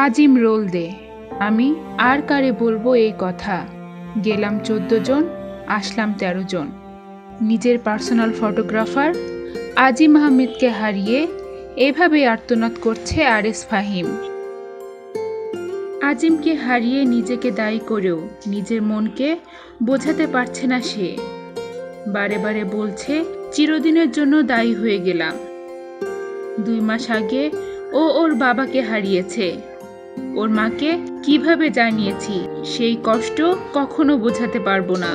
আজিম role দে। আমি আর কারে বলবো এই কথা। গেলাম 14 জন, আসলাম 13 জন। নিজের পার্সোনাল ফটোগ্রাফার আজিম আহমেদকে হারিয়ে এভাবে আর্তনাদ করছে আরএস ফাহিম। আজিমকে হারিয়ে নিজেকে দায়ী করেও নিজের মনকে বোঝাতে পারছে না সে। বারে বারে বলছে চিরদিনের জন্য দায়ী হয়ে গেলাম। 2 মাস আগে ও ওর বাবাকে হারিয়েছে। ওর মাকে কিভাবে জানিয়েছি সেই কষ্ট কখনো বোঝাতে পারবো না।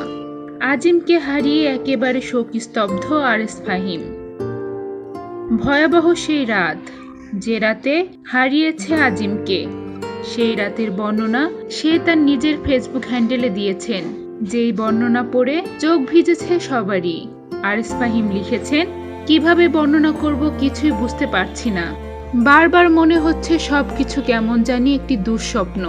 আজিমকে হারিয়ে একেবারে শোকস্তব্ধ আরএস ফাহিম। ভয়াবহ সেই রাত, যে রাতে হারিয়েছে আজিমকে, সেই রাতের বর্ণনা সে তার নিজের ফেসবুক হ্যান্ডেলে দিয়েছেন। যেই বর্ণনা পড়ে চোখ ভিজেছে সবারই। আরএস ফাহিম লিখেছেন, কিভাবে বর্ণনা করব কিছুই বুঝতে পারছি না। বারবার মনে হচ্ছে সবকিছু কেমন জানি একটি দুঃস্বপ্ন।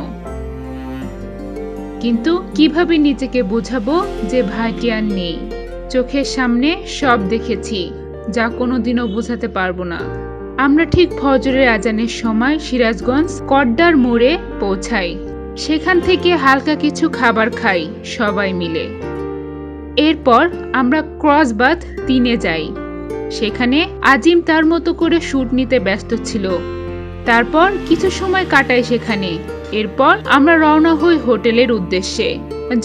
কিন্তু কিভাবে নিজেকে বোঝাবো যে ভাইটি আর নেই। চোখের সামনে সব দেখেছি, যা কোনোদিনও বোঝাতে পারবো না। আমরা ঠিক ফজরের আজানের সময় সিরাজগঞ্জ কড্ডার মোড়ে পৌঁছাই। সেখান থেকে হালকা কিছু খাবার খাই সবাই মিলে। এরপর আমরা ক্রসবাথ 3-এ যাই। সেখানে আজিম তার মতো করে শুট নিতে ব্যস্ত ছিল। তারপর কিছু সময় কাটাই সেখানে। এরপর আমরা রওনা হই হোটেলের উদ্দেশ্যে।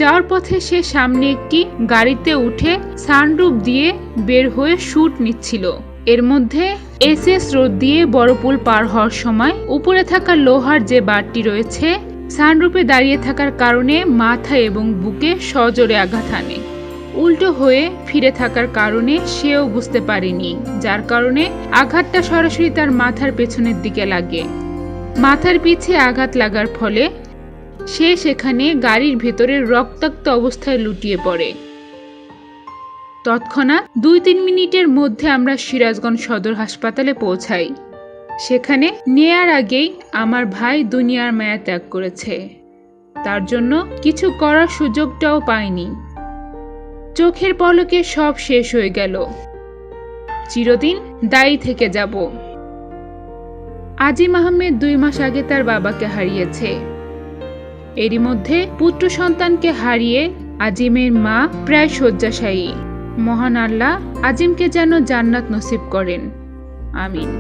যাওয়ার পথে সে সামনে একটি গাড়িতে উঠে সানরুফ দিয়ে বের হয়ে শুট নিচ্ছিল। এর মধ্যে এসএস রোড দিয়ে বড় পুল পার হওয়ার সময় উপরে থাকা লোহার যে বারটি রয়েছে, সানরুফে দাঁড়িয়ে থাকার কারণে মাথা এবং বুকে সজোরে আঘাত হানে। উল্টো হয়ে ফিরে থাকার কারণে সেও বুঝতে পারেনি, যার কারণে আঘাতটা সরাসরি তার মাথার পেছনের দিকে লাগে। মাথার পিছে আঘাত লাগার ফলে সে সেখানে গাড়ির ভেতরে রক্তাক্ত অবস্থায় লুটিয়ে পড়ে। তৎক্ষণাৎ 2-3 মিনিটের মধ্যে আমরা সিরাজগঞ্জ সদর হাসপাতালে পৌঁছাই। সেখানে নেয়ার আগেই আমার ভাই দুনিয়ার মায়া ত্যাগ করেছে। তার জন্য কিছু করার সুযোগটাও পাইনি। চোখের পলকে সব শেষ হয়ে গেল। চিরদিন দায়ী থেকে যাব। আজিম আহমেদ 2 মাস আগে তার বাবাকে হারিয়েছে। এরই মধ্যে পুত্র সন্তানকে হারিয়ে আজিমের মা প্রায় শয্যাশায়ী। মহান আল্লাহ আজিমকে যেন জান্নাত নসিব করেন। আমিন।